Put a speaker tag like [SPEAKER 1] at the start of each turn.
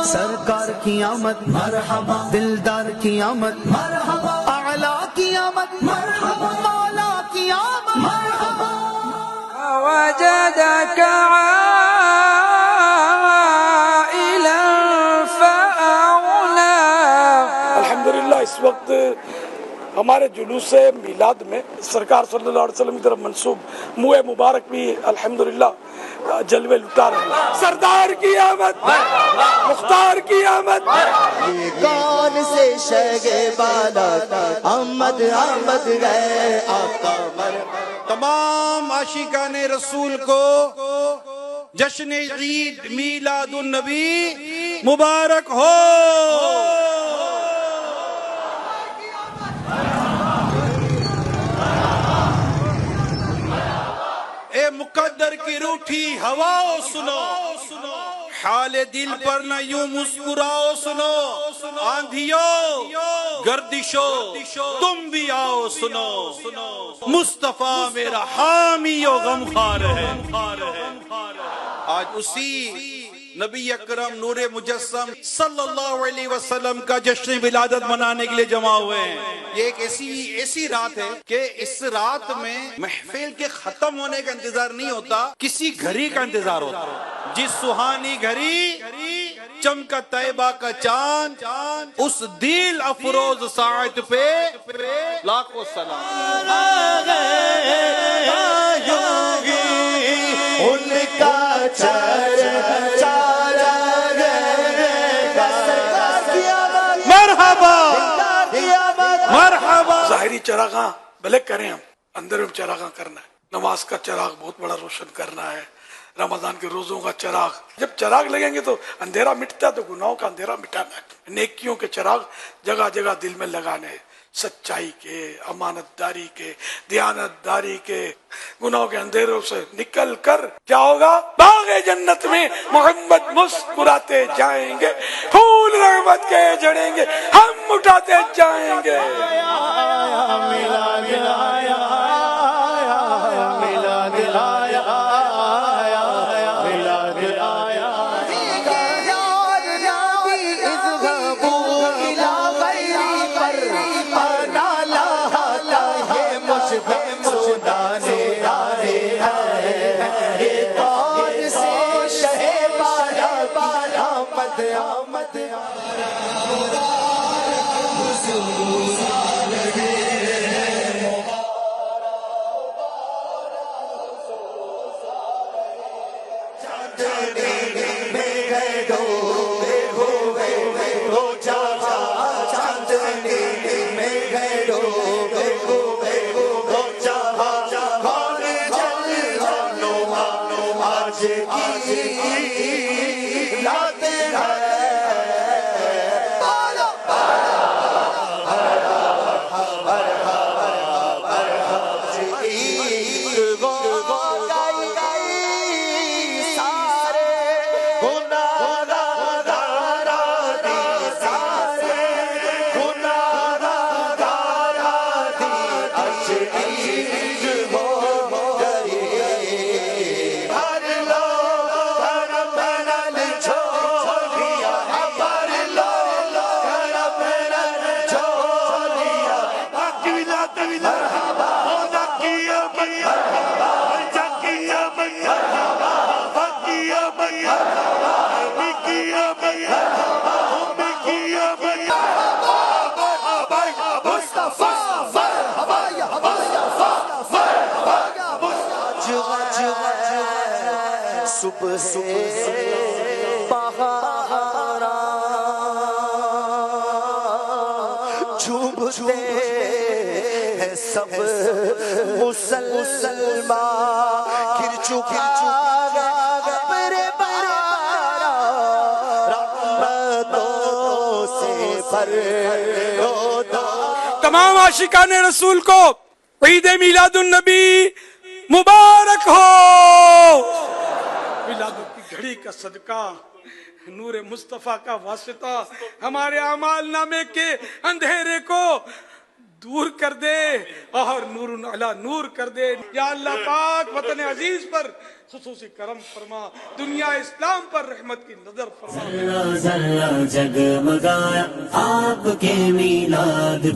[SPEAKER 1] سرکار کی آمد مرحبا، دلدار کی آمد مرحبا، اعلیٰ کی آمد مرحبا، مولا کی آمد مرحبا۔
[SPEAKER 2] وجدك عائلا فأغنى۔
[SPEAKER 3] الحمدللہ اس وقت ہمارے جلوس میلاد میں سرکار صلی اللہ علیہ وسلم کی طرف منسوب منہ مبارک بھی الحمدللہ جلوے لٹا رہے ہیں۔ سردار کی آمد، مختار کی آمد،
[SPEAKER 1] یہ کون سے شگے بالا آمد آمد گئے آقا مرحبا۔
[SPEAKER 4] تمام عاشقان رسول کو جشن عید میلاد النبی مبارک ہو۔ اے مقدر کی روٹھی ہواؤ سنو، حال دل پر نہ یوں مسکراؤ سنو، آندھیوں گردشو تم بھی آؤ سنو، مصطفیٰ میرا حامی و غمخوار ہے۔ آج اسی نبی اکرم نور مجسم صلی اللہ علیہ وسلم کا جشن ولادت منانے کے لیے جمع ہوئے ہیں۔ یہ ایک ایسی رات ہے کہ اس رات میں محفل کے ختم ہونے کا انتظار نہیں ہوتا، کسی گھڑی کا انتظار ہوتا ہے۔ جس سہانی گھڑی چمکا طیبہ کا چاند، اس دل افروز ساعت پہ لاکھوں سلام۔
[SPEAKER 1] ان کا
[SPEAKER 4] مرحبا مرحبا۔
[SPEAKER 3] ظاہری چراغاں بھلے کریں، ہم اندر میں چراغاں کرنا ہے، نماز کا چراغ بہت بڑا روشن کرنا ہے، رمضان کے روزوں کا چراغ۔ جب چراغ لگیں گے تو اندھیرا مٹتا ہے، تو گناہوں کا اندھیرا مٹانا ہے۔ نیکیوں کے چراغ جگہ جگہ دل میں لگانے ہیں، سچائی کے، امانت داری کے، دیانت داری کے۔ گناہوں کے اندھیروں سے نکل کر کیا ہوگا؟ باغ جنت میں محمد مسکراتے جائیں گے، پھول رحمت کے جڑیں گے، ہم اٹھاتے جائیں گے۔
[SPEAKER 1] صبح سے بہارا جھومتے ہیں سب مسلمان، گر چکا اپنے بارا رحمتوں سے بھر دو۔
[SPEAKER 3] تمام عاشقان رسول کو عید میلاد النبی مبارک ہو۔ ولادت کی گھڑی کا صدقہ، نور مصطفیٰ کا واسطہ ہمارے اعمال نامے کے اندھیرے کو دور کر دے اور نور علی نور کر دے. یا اللہ پاک وطن عزیز پر خصوصی کرم فرما, دنیا اسلام پر رحمت کی نظر فرما.
[SPEAKER 1] ذرہ ذرہ جگمگایا آپ کے میلاد